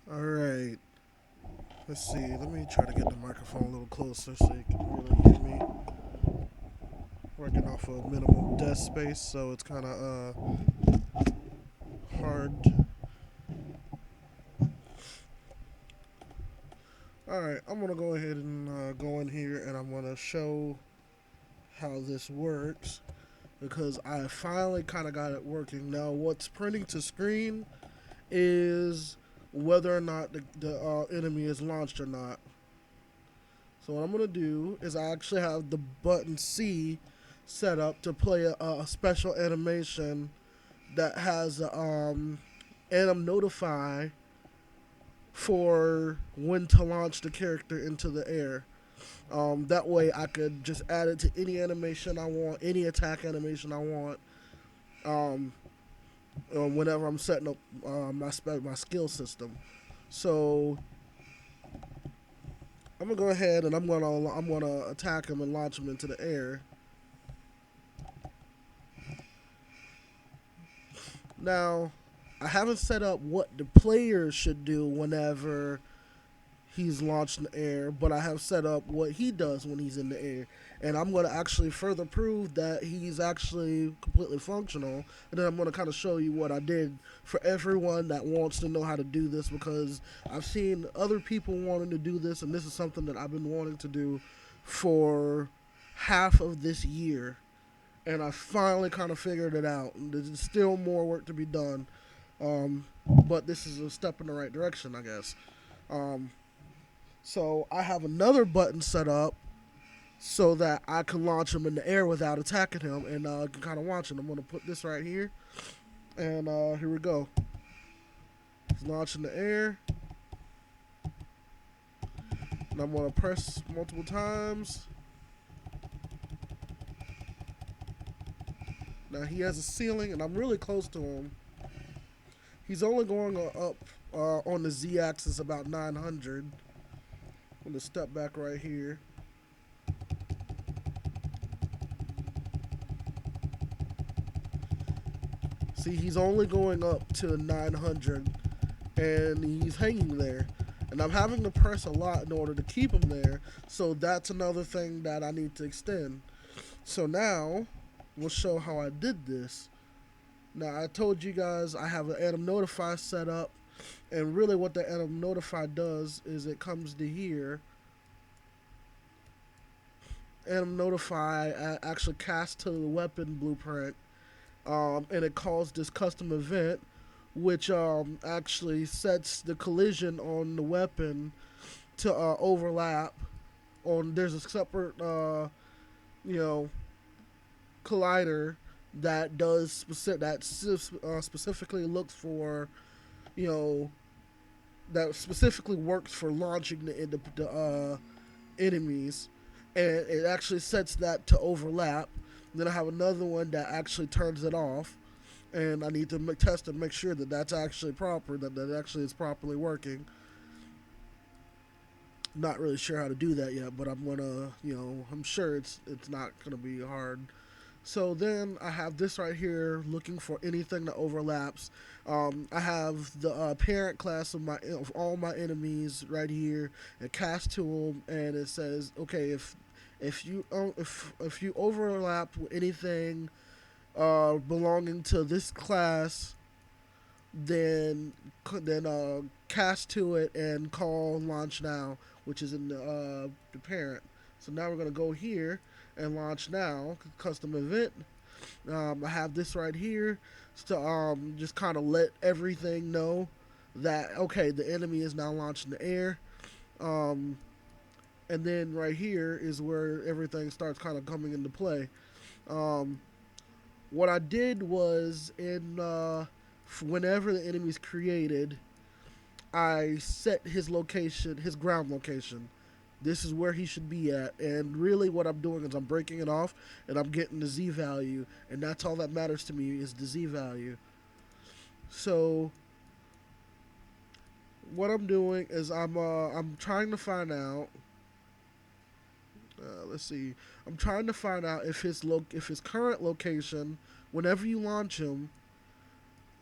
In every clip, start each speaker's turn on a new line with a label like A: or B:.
A: All right. Let's see. Let me try to get the microphone a little closer so you can really hear me. Working off of minimum desk space, so it's kind of hard. All right. I'm gonna go ahead and go in here, and I'm gonna show how this works because I finally kind of got it working. Now, what's printing to screen is whether or not the enemy is launched or not. So what I'm gonna do is I actually have the button C set up to play a special animation that has anim notify for when to launch the character into the air. That way I could just add it to any animation I want, any attack animation I want. Um, Whenever I'm setting up my skill system. So I'm gonna go ahead and I'm gonna attack him and launch him into the air. Now, I haven't set up what the player should do whenever he's launched in the air, but I have set up what he does when he's in the air. And I'm going to actually further prove that he's actually completely functional. And then I'm going to kind of show you what I did for everyone that wants to know how to do this because I've seen other people wanting to do this, and this is something that I've been wanting to do for half of this year. And I finally kind of figured it out. There's still more work to be done, but this is a step in the right direction, I guess. Um, so I have another button set up so that I can launch him in the air without attacking him, and can kind of watch it. I'm gonna put this right here, and here we go. He's launching the air, and I'm gonna press multiple times. Now he has a ceiling, and I'm really close to him. He's only going up on the z-axis about 900. I'm gonna step back right here. See, he's only going up to 900, and he's hanging there. And I'm having to press a lot in order to keep him there. So that's another thing that I need to extend. So now we'll show how I did this. Now I told you guys I have an anim notify set up, and really what the anim notify does is it comes to here. Anim notify actually casts to the weapon blueprint, and it calls this custom event, which actually sets the collision on the weapon to overlap. On there's a separate you know collider that does specifically looks for you know that specifically works for launching the enemies, and it actually sets that to overlap. Then I have another one that actually turns it off, and I need to test and make sure that that's actually proper, that actually is properly working. Not really sure how to do that yet, but I'm gonna, I'm sure it's not gonna be hard. So then I have this right here, looking for anything that overlaps. I have the parent class of all my enemies right here, and cast to them, and it says, okay, if you overlap with anything belonging to this class, then cast to it and call launch now, which is in the parent. So now we're gonna go here and launch now custom event. I have this right here to just kind of let everything know that okay, the enemy is now launched in the air. Um, and then right here is where everything starts kind of coming into play. Um, what I did was whenever the enemy's created, I set his location, his ground location. This is where he should be at. And really, what I'm doing is I'm breaking it off and I'm getting the Z value. And that's all that matters to me is the Z value. So, what I'm doing is I'm trying to find out. Let's see. I'm trying to find out if his current location, whenever you launch him,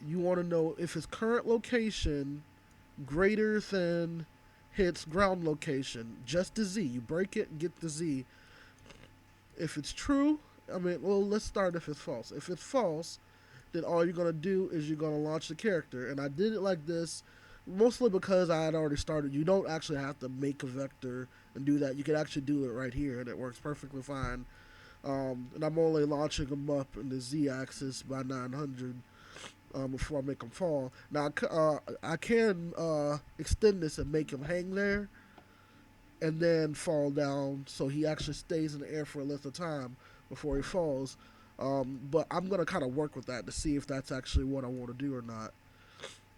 A: you want to know if his current location greater than hits ground location. Just the Z. You break it, get the Z. If it's true, I mean, well, let's start if it's false. If it's false, then all you're gonna do is you're gonna launch the character. And I did it like this mostly because I had already started. You don't actually have to make a vector and do that. You can actually do it right here, and it works perfectly fine. And I'm only launching them up in the z-axis by 900 before I make them fall. Now I can extend this and make him hang there and then fall down, so he actually stays in the air for a length of time before he falls. But I'm gonna kind of work with that to see if that's actually what I want to do or not.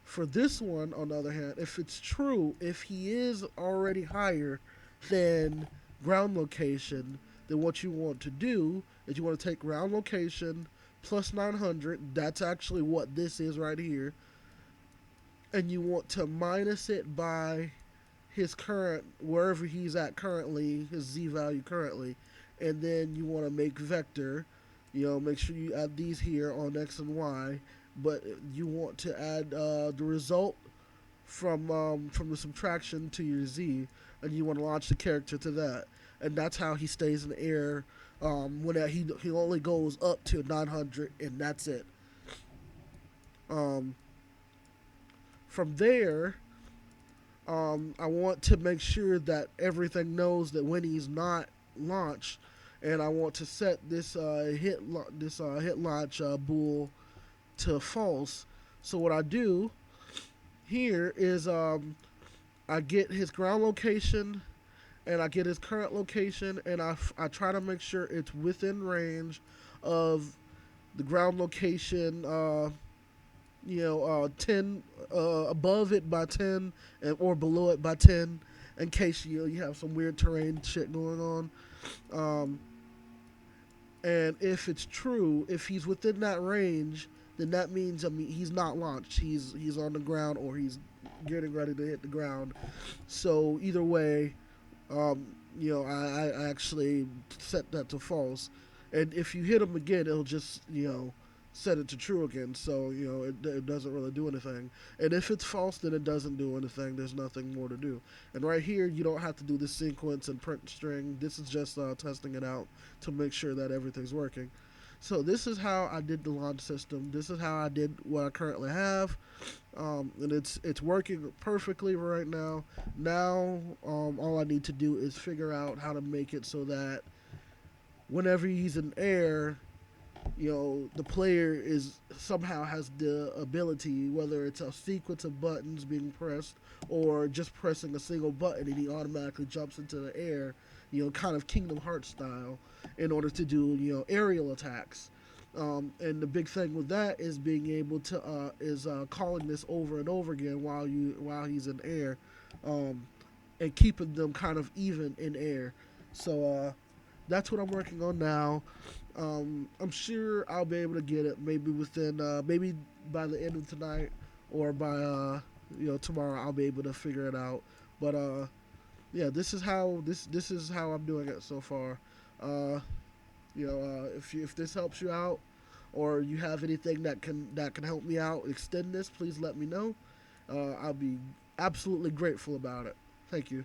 A: For this one, on the other hand, if it's true, if he is already higher than ground location, then what you want to do is you want to take ground location plus 900. That's actually what this is right here. And you want to minus it by his current, wherever he's at currently, his z value currently. And then you want to make vector. Make sure you add these here on x and y. But you want to add the result from the subtraction to your z, and you want to launch the character to that, and that's how he stays in the air. When he only goes up to 900, and that's it. Um, from there, I want to make sure that everything knows that when he's not launched, and I want to set this hit launch bool to false. So what I do here is I get his ground location and I get his current location, and I try to make sure it's within range of the ground location. 10 above it by 10 or below it by 10, in case you have some weird terrain shit going on. Um, and if it's true, if he's within that range, then that means he's not launched. He's on the ground or he's getting ready to hit the ground. So either way, I actually set that to false. And if you hit him again, it'll just set it to true again. So it doesn't really do anything. And if it's false, then it doesn't do anything. There's nothing more to do. And right here, you don't have to do the sequence and print string. This is just testing it out to make sure that everything's working. So this is how I did the launch system. This is how I did what I currently have, and it's working perfectly right now. Now, all I need to do is figure out how to make it so that whenever he's in air, the player is somehow has the ability, whether it's a sequence of buttons being pressed or just pressing a single button and he automatically jumps into the air, kind of Kingdom Hearts style, in order to do aerial attacks. And the big thing with that is being able to calling this over and over again while he's in air, and keeping them kind of even in air. So that's what I'm working on now. I'm sure I'll be able to get it maybe within maybe by the end of tonight or by tomorrow. I'll be able to figure it out. But yeah, this is how I'm doing it so far. If this helps you out or you have anything that can help me out extend this, please let me know. I'll be absolutely grateful about it. Thank you.